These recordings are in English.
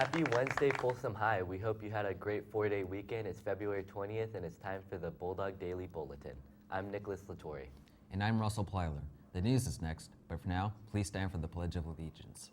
Happy Wednesday, Folsom High. We hope you had a great 4-day weekend. It's February 20th, and it's time for the Bulldog Daily Bulletin. I'm Nicholas Latore. And I'm Russell Plyler. The news is next, but for now, please stand for the Pledge of Allegiance.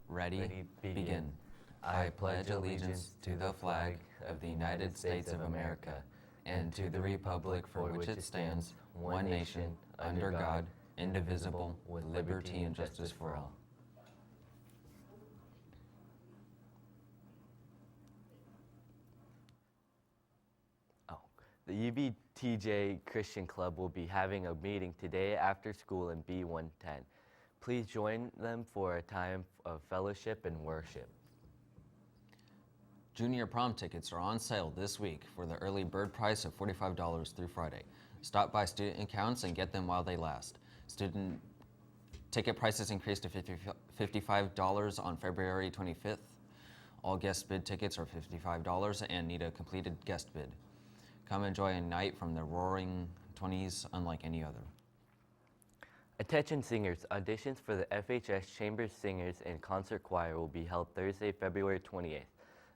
Ready, begin. I pledge allegiance to the flag of the United States of America and to the republic for which it stands, one nation, under God, indivisible, with liberty and justice for all. The UBTJ Christian Club will be having a meeting today after school in B110. Please join them for a time of fellowship and worship. Junior prom tickets are on sale this week for the early bird price of $45 through Friday. Stop by student accounts and get them while they last. Student ticket prices increased to $55 on February 25th. All guest bid tickets are $55 and need a completed guest bid. Come enjoy a night from the Roaring 20s unlike any other. Attention singers, auditions for the FHS Chamber Singers and Concert Choir will be held Thursday, February 28th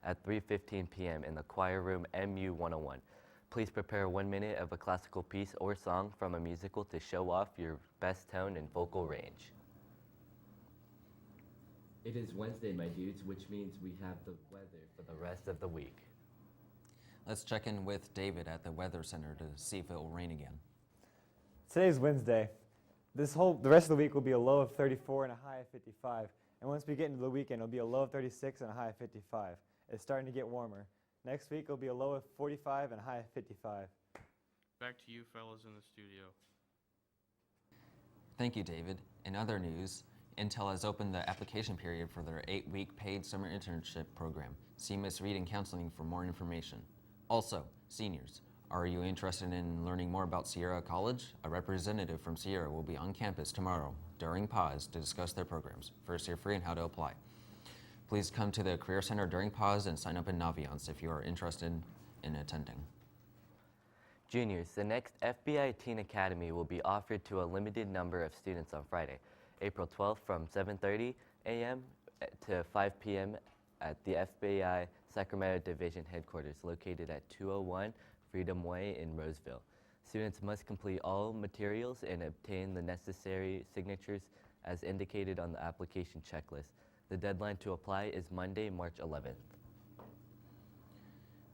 at 3:15 p.m. in the choir room MU 101. Please prepare 1 minute of a classical piece or song from a musical to show off your best tone and vocal range. It is Wednesday, my dudes, which means we have the weather for the rest of the week. Let's check in with David at the Weather Center to see if it will rain again. Today's Wednesday. The rest of the week will be a low of 34 and a high of 55. And once we get into the weekend, it'll be a low of 36 and a high of 55. It's starting to get warmer. Next week, it'll be a low of 45 and a high of 55. Back to you fellas in the studio. Thank you, David. In other news, Intel has opened the application period for their 8-week paid summer internship program. See Miss Reed in counseling for more information. Also, seniors, are you interested in learning more about Sierra College? A representative from Sierra will be on campus tomorrow during pause to discuss their programs, first year free and how to apply. Please come to the Career Center during pause and sign up in Naviance if you are interested in attending. Juniors, the next FBI Teen Academy will be offered to a limited number of students on Friday, April 12th from 7:30 a.m. to 5 p.m. at the FBI Sacramento Division headquarters located at 201 Freedom Way in Roseville. Students must complete all materials and obtain the necessary signatures as indicated on the application checklist. The deadline to apply is Monday, March 11th.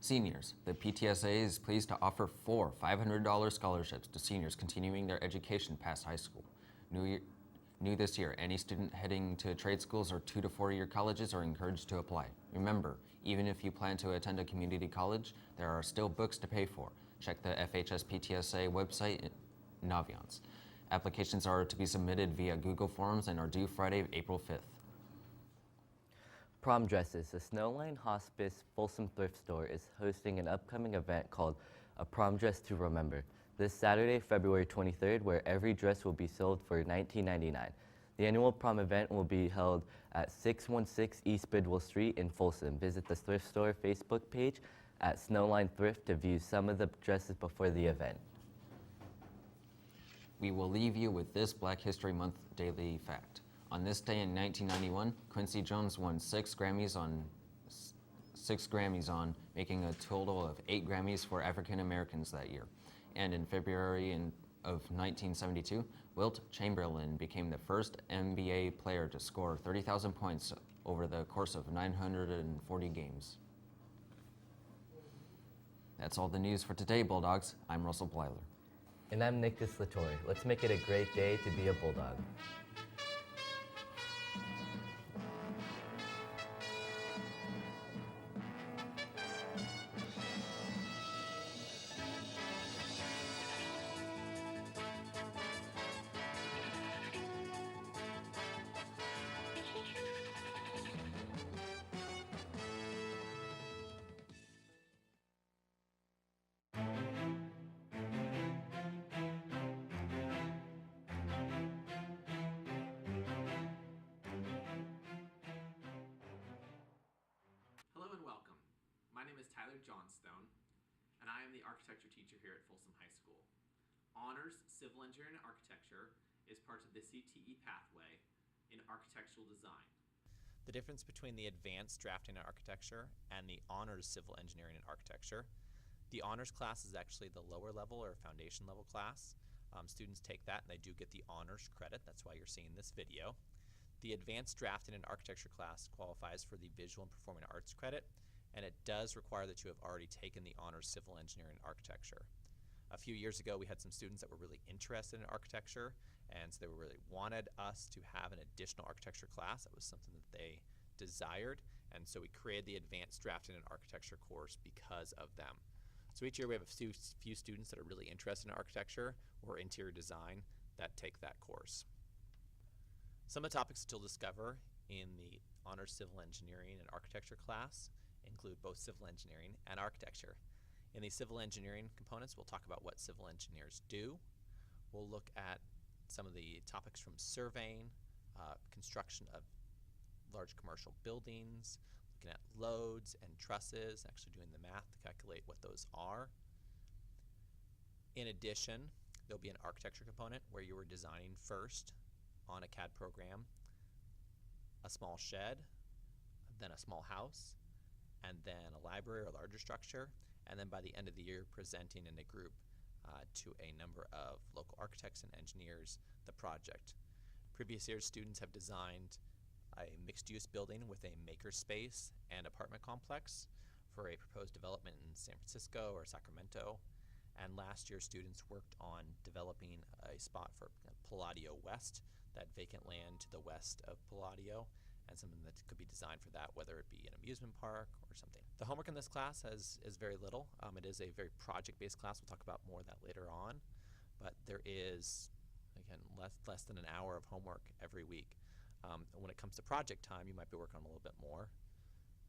Seniors, the PTSA is pleased to offer 4 $500 scholarships to seniors continuing their education past high school. New this year, any student heading to trade schools or 2 to 4-year colleges are encouraged to apply. Remember, even if you plan to attend a community college, there are still books to pay for. Check the FHS PTSA website, Naviance. Applications are to be submitted via Google Forms and are due Friday, April 5th. Prom dresses. The Snowline Hospice Folsom Thrift Store is hosting an upcoming event called A Prom Dress to Remember this Saturday, February 23rd, where every dress will be sold for $19.99. The annual prom event will be held at 616 East Bidwell Street in Folsom. Visit the thrift store Facebook page at Snowline Thrift to view some of the dresses before the event. We will leave you with this Black History Month daily fact. On this day in 1991, Quincy Jones won 6 Grammys on, making a total of 8 Grammys for African Americans that year. And in February of 1972, Wilt Chamberlain became the first NBA player to score 30,000 points over the course of 940 games. That's all the news for today, Bulldogs. I'm Russell Plyler. And I'm Nicholas Latore. Let's make it a great day to be a Bulldog. My name is Tyler Johnstone, and I am the architecture teacher here at Folsom High School. Honors Civil Engineering and Architecture is part of the CTE pathway in architectural design. The difference between the advanced drafting and architecture and the honors civil engineering and architecture. The honors class is actually the lower level or foundation level class. Students take that and they do get the honors credit. That's why you're seeing this video. The advanced drafting and architecture class qualifies for the visual and performing arts credit, and it does require that you have already taken the honors civil engineering and architecture. A few years ago, we had some students that were really interested in architecture, and so they really wanted us to have an additional architecture class. That was something that they desired, and so we created the advanced drafting and architecture course because of them. So each year we have a few students that are really interested in architecture or interior design that take that course. Some of the topics that you'll discover in the honors civil engineering and architecture class include both civil engineering and architecture. In the civil engineering components, we'll talk about what civil engineers do. We'll look at some of the topics from surveying, construction of large commercial buildings, looking at loads and trusses, actually doing the math to calculate what those are. In addition, there'll be an architecture component where you are designing first on a CAD program a small shed, then a small house, and then a library or larger structure, and then by the end of the year presenting in a group to a number of local architects and engineers the project. Previous years, students have designed a mixed-use building with a makerspace and apartment complex for a proposed development in San Francisco or Sacramento. And last year, students worked on developing a spot for Palladio West, that vacant land to the west of Palladio, and something that could be designed for that, whether it be an amusement park or something. The homework in this class is very little. It is a very project-based class. We'll talk about more of that later on. But there is, again, less than an hour of homework every week. When it comes to project time, you might be working on a little bit more.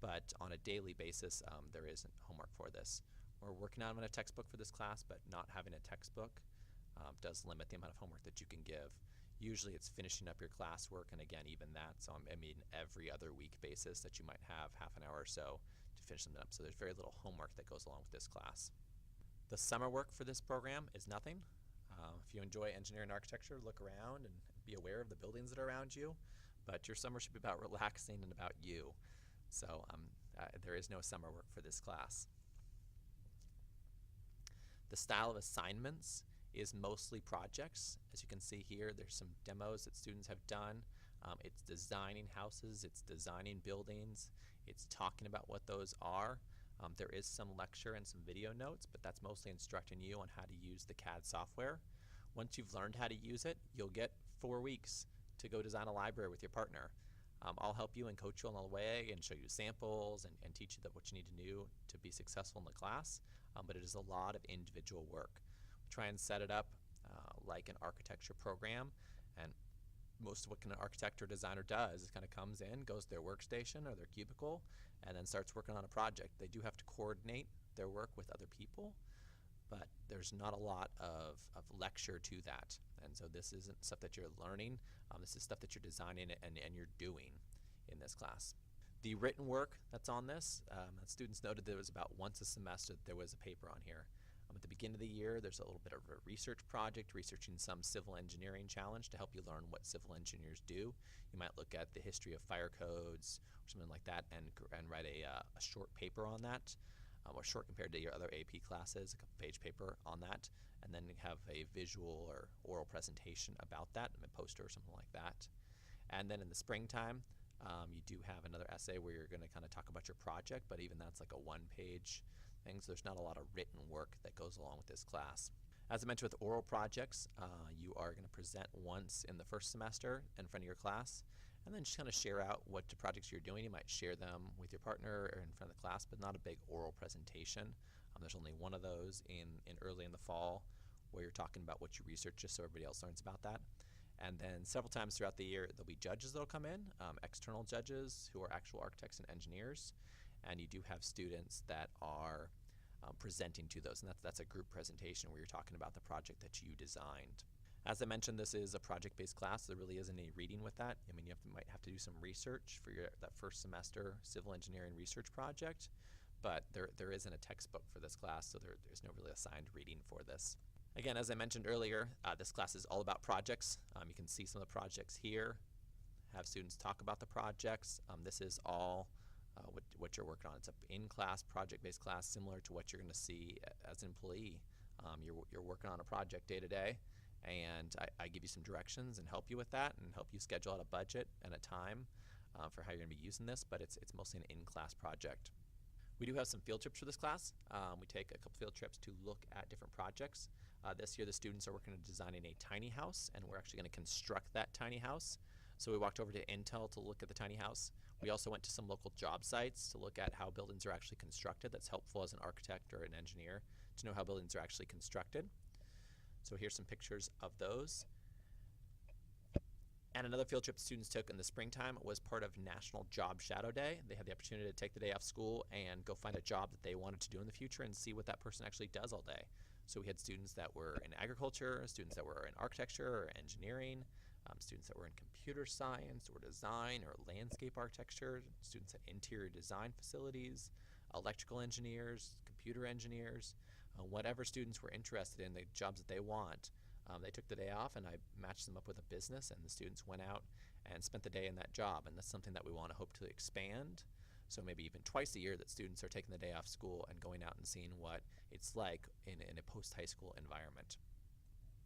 But on a daily basis, there isn't homework for this. We're working on a textbook for this class, but not having a textbook does limit the amount of homework that you can give. Usually it's finishing up your classwork, and again, even that, so I mean every other week basis that you might have half an hour or so to finish them up. So there's very little homework that goes along with this class. The summer work for this program is nothing. If you enjoy engineering and architecture, look around and be aware of the buildings that are around you, but your summer should be about relaxing and about you. So there is no summer work for this class. The style of assignments is mostly projects. As you can see here, there's some demos that students have done. It's designing houses, it's designing buildings, it's talking about what those are. There is some lecture and some video notes, but that's mostly instructing you on how to use the CAD software. Once you've learned how to use it, you'll get 4 weeks to go design a library with your partner. I'll help you and coach you along the way and show you samples and teach you what you need to do to be successful in the class, but it is a lot of individual work. Try and set it up like an architecture program, and most of what an architect or designer does is kind of comes in, goes to their workstation or their cubicle, and then starts working on a project. They do have to coordinate their work with other people, but there's not a lot of lecture to that. And so this isn't stuff that you're learning, this is stuff that you're designing and you're doing in this class. The written work that's on this, students noted there was about once a semester that there was a paper on here. At the beginning of the year, there's a little bit of a research project, researching some civil engineering challenge to help you learn what civil engineers do. You might look at the history of fire codes or something like that and write a short paper on that, or short compared to your other AP classes, a couple-page paper on that, and then have a visual or oral presentation about that, a poster or something like that. And then in the springtime, you do have another essay where you're going to kind of talk about your project, but even that's like a one-page thing, so there's not a lot of written work that goes along with this class. As I mentioned with oral projects, you are going to present once in the first semester in front of your class, and then just kind of share out what the projects you're doing. You might share them with your partner or in front of the class, but not a big oral presentation. There's only one of those in early in the fall where you're talking about what you research, just so everybody else learns about that. And then several times throughout the year, there'll be judges that'll come in, external judges who are actual architects and engineers, and you do have students that are presenting to those, and that's a group presentation where you're talking about the project that you designed. As I mentioned, this is a project-based class. There really isn't any reading with that. I mean, you might have to do some research for that first semester civil engineering research project, but there isn't a textbook for this class, so there's no really assigned reading for this. Again, as I mentioned earlier, this class is all about projects. You can see some of the projects here. have students talk about the projects. This is all what you're working on. It's an in-class, project-based class similar to what you're going to see as an employee. You're working on a project day to day, and I give you some directions and help you with that and help you schedule out a budget and a time for how you're going to be using this, but it's mostly an in-class project. We do have some field trips for this class. We take a couple field trips to look at different projects. This year the students are working on designing a tiny house, and we're actually going to construct that tiny house. So we walked over to Intel to look at the tiny house. We also went to some local job sites to look at how buildings are actually constructed. That's helpful as an architect or an engineer to know how buildings are actually constructed. So here's some pictures of those. And another field trip students took in the springtime was part of National Job Shadow Day. They had the opportunity to take the day off school and go find a job that they wanted to do in the future and see what that person actually does all day. So we had students that were in agriculture, students that were in architecture or engineering, students that were in computer science or design or landscape architecture, students at interior design facilities, electrical engineers, computer engineers, whatever students were interested in the jobs that they want. They took the day off, and I matched them up with a business, and the students went out and spent the day in that job, and that's something that we want to hope to expand. So maybe even twice a year that students are taking the day off school and going out and seeing what it's like in a post-high school environment.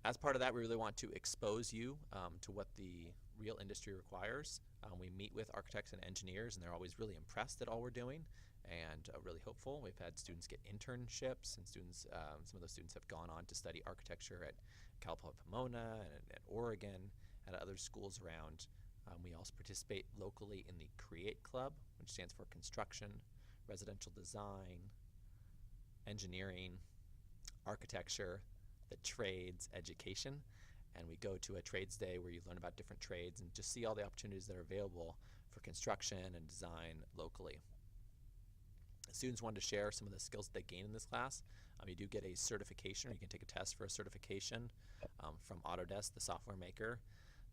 As part of that, we really want to expose you to what the real industry requires. We meet with architects and engineers, and they're always really impressed at all we're doing and really hopeful. We've had students get internships, and students, some of those students have gone on to study architecture at Cal Poly Pomona and at Oregon and at other schools around. We also participate locally in the CREATE Club, which stands for Construction, Residential Design, Engineering, Architecture, the Trades, Education, and we go to a trades day where you learn about different trades and just see all the opportunities that are available for construction and design locally. Students wanted to share some of the skills that they gain in this class. You do get a certification, or you can take a test for a certification from Autodesk, the software maker,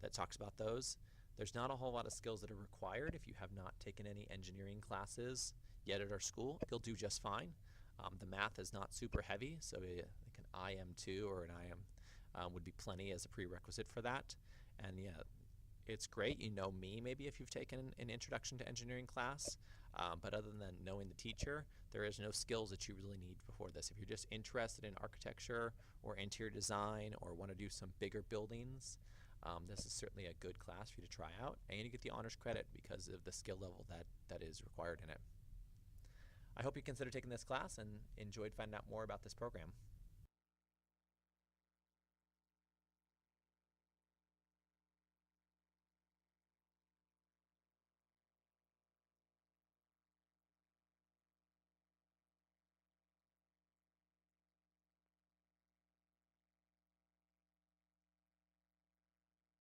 that talks about those. There's not a whole lot of skills that are required. If you have not taken any engineering classes yet at our school, you'll do just fine. The math is not super heavy, so like an IM2 or an IM would be plenty as a prerequisite for that. And yeah, it's great. You know me maybe if you've taken an introduction to engineering class, but other than knowing the teacher, there is no skills that you really need before this. If you're just interested in architecture or interior design or want to do some bigger buildings, this is certainly a good class for you to try out, and you get the honors credit because of the skill level that is required in it. I hope you consider taking this class and enjoyed finding out more about this program.